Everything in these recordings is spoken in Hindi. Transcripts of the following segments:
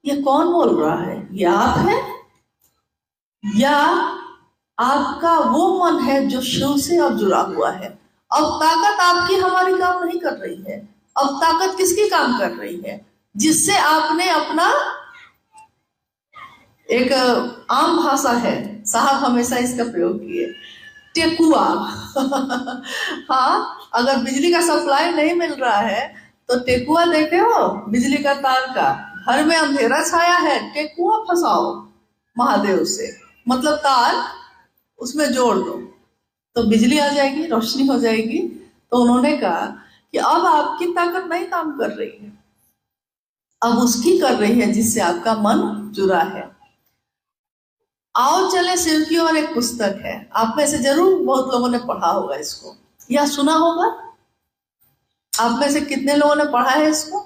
ये कौन बोल रहा है? ये आप है या आपका वो मन है जो शिव से अब जुड़ा हुआ है? अब ताकत आपकी हमारी काम नहीं कर रही है। अब ताकत किसकी काम कर रही है? जिससे आपने अपना एक आम भाषा है, साहब हमेशा इसका प्रयोग किए, टेकुआ। हाँ, अगर बिजली का सप्लाई नहीं मिल रहा है तो टेकुआ देखे हो, बिजली का तार का, घर में अंधेरा छाया है, टेकुआ फंसाओ महादेव से, मतलब तार उसमें जोड़ दो तो बिजली आ जाएगी, रोशनी हो जाएगी। तो उन्होंने कहा कि अब आपकी ताकत नहीं काम कर रही है, अब उसकी कर रही है जिससे आपका मन जुड़ा है। आओ चले शिव की ओर एक पुस्तक है, आप में से जरूर बहुत लोगों ने पढ़ा होगा इसको या सुना होगा। आप में से कितने लोगों ने पढ़ा है इसको?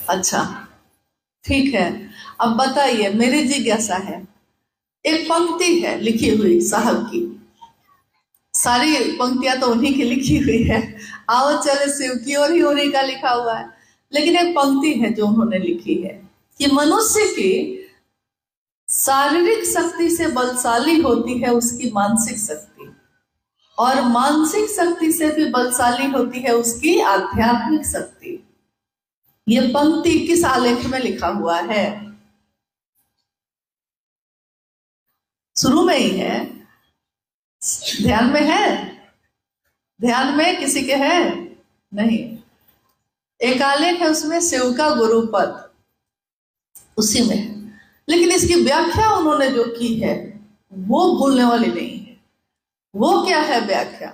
अच्छा, ठीक है। अब बताइए, मेरी जिज्ञासा है, एक पंक्ति है लिखी हुई साहब की, सारी पंक्तियां तो उन्हीं की लिखी हुई है, आओ चले शिव की ओर ही उन्हीं का लिखा हुआ है। लेकिन एक पंक्ति है जो उन्होंने लिखी है कि मनुष्य की शारीरिक शक्ति से बलशाली होती है उसकी मानसिक शक्ति, और मानसिक शक्ति से भी बलशाली होती है उसकी आध्यात्मिक शक्ति। ये पंक्ति किस आलेख में लिखा हुआ है? शुरू में ही है, ध्यान में है? ध्यान में किसी के है? नहीं। एक आलेख है उसमें शिव का गुरुपद, उसी में है। लेकिन इसकी व्याख्या उन्होंने जो की है वो भूलने वाली नहीं है। वो क्या है व्याख्या?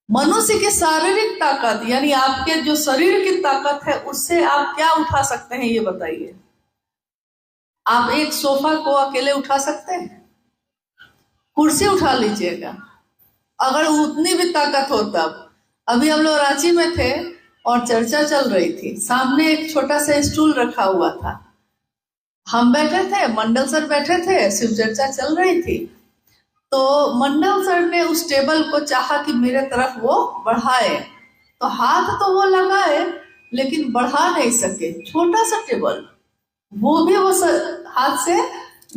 मनुष्य की शारीरिक ताकत, यानी आपके जो शरीर की ताकत है, उससे आप क्या उठा सकते हैं ये बताइए। आप एक सोफा को अकेले उठा सकते हैं? कुर्सी उठा लीजिएगा, अगर उतनी भी ताकत हो तब। अभी हम लोग रांची में थे और चर्चा चल रही थी, सामने एक छोटा सा स्टूल रखा हुआ था, हम बैठे थे, मंडल सर बैठे थे, शिव चर्चा चल रही थी। तो मंडल सर ने उस टेबल को चाहा कि मेरे तरफ वो बढ़ाए, तो हाथ तो वो लगाए लेकिन बढ़ा नहीं सके, छोटा सा टेबल, वो भी वो हाथ से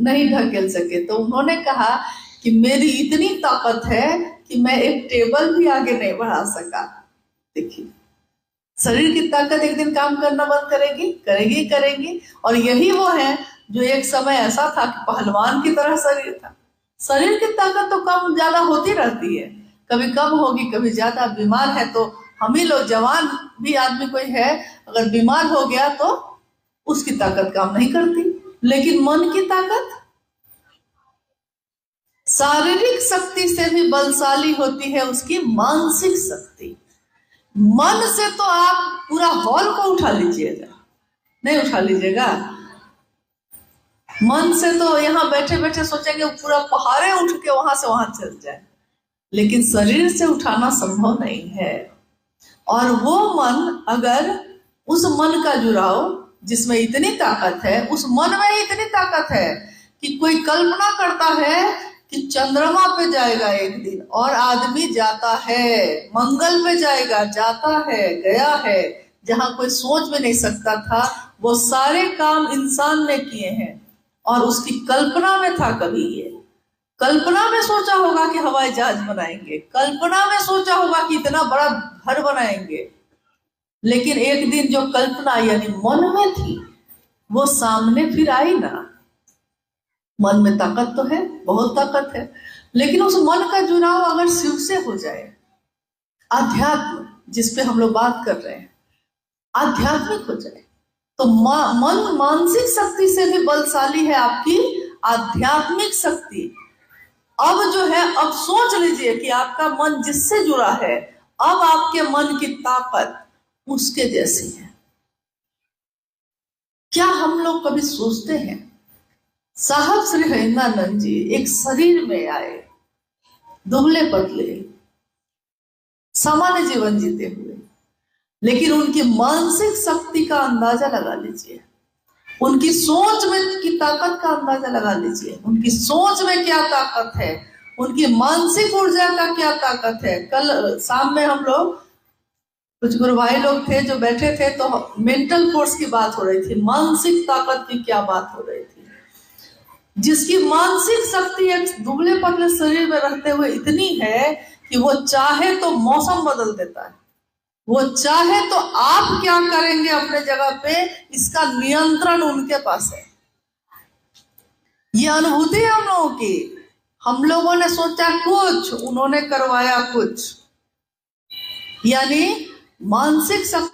नहीं ढकेल सके। तो उन्होंने कहा कि मेरी इतनी ताकत है कि मैं एक टेबल भी आगे नहीं बढ़ा सका। देखिए, शरीर की ताकत एक दिन काम करना बंद करेगी, करेगी करेगी। और यही वो है जो एक समय ऐसा था कि पहलवान की तरह शरीर था। शरीर की ताकत तो कम ज्यादा होती रहती है, कभी कम होगी कभी ज्यादा। बीमार है तो हम ही लोग, जवान भी आदमी कोई है अगर बीमार हो गया तो उसकी ताकत काम नहीं करती। लेकिन मन की ताकत शारीरिक शक्ति से भी बलशाली होती है उसकी मानसिक शक्ति। मन से तो आप पूरा हॉल को उठा लीजिएगा, नहीं उठा लीजिएगा। मन से तो यहाँ बैठे बैठे सोचेंगे पूरा पहाड़े उठ के वहां से वहां चल जाए, लेकिन शरीर से उठाना संभव नहीं है। और वो मन, अगर उस मन का जुड़ाव जिसमें इतनी ताकत है, उस मन में इतनी ताकत है कि कोई कल्पना करता है कि चंद्रमा पे जाएगा एक दिन, और आदमी जाता है, मंगल पे जाएगा, जाता है, गया है, जहां कोई सोच भी नहीं सकता था, वो सारे काम इंसान ने किए हैं। और उसकी कल्पना में था, कभी ये कल्पना में सोचा होगा कि हवाई जहाज बनाएंगे, कल्पना में सोचा होगा कि इतना बड़ा घर बनाएंगे। लेकिन एक दिन जो कल्पना यानी मन में थी वो सामने फिर आई ना। मन में ताकत तो है, बहुत ताकत है, लेकिन उस मन का जुड़ाव अगर शिव से हो जाए, आध्यात्म जिसपे हम लोग बात कर रहे हैं, आध्यात्मिक हो जाए, तो मन मानसिक शक्ति से भी बलशाली है आपकी आध्यात्मिक शक्ति। अब जो है, अब सोच लीजिए कि आपका मन जिससे जुड़ा है, अब आपके मन की ताकत उसके जैसी है। क्या हम लोग कभी सोचते हैं? साहब श्री हरिंद्रानंद जी एक शरीर में आए, दुबले पतले, सामान्य जीवन जीते हुए, लेकिन उनकी मानसिक शक्ति का अंदाजा लगा लीजिए, उनकी सोच में की ताकत का अंदाजा लगा लीजिए, उनकी सोच में क्या ताकत है, उनकी मानसिक ऊर्जा का क्या ताकत है। कल शाम में हम लोग कुछ गुरु भाई लोग थे जो बैठे थे, तो मेंटल फोर्स की बात हो रही थी, मानसिक ताकत की क्या बात हो रही थी। जिसकी मानसिक शक्ति एक दुबले पतले शरीर में रहते हुए इतनी है कि वो चाहे तो मौसम बदल देता है, वो चाहे तो आप क्या करेंगे अपने जगह पे, इसका नियंत्रण उनके पास है। ये अनुभूति है हम लोगों की। हम लोगों ने सोचा कुछ, उन्होंने करवाया कुछ। यानी मानसिक शक्ति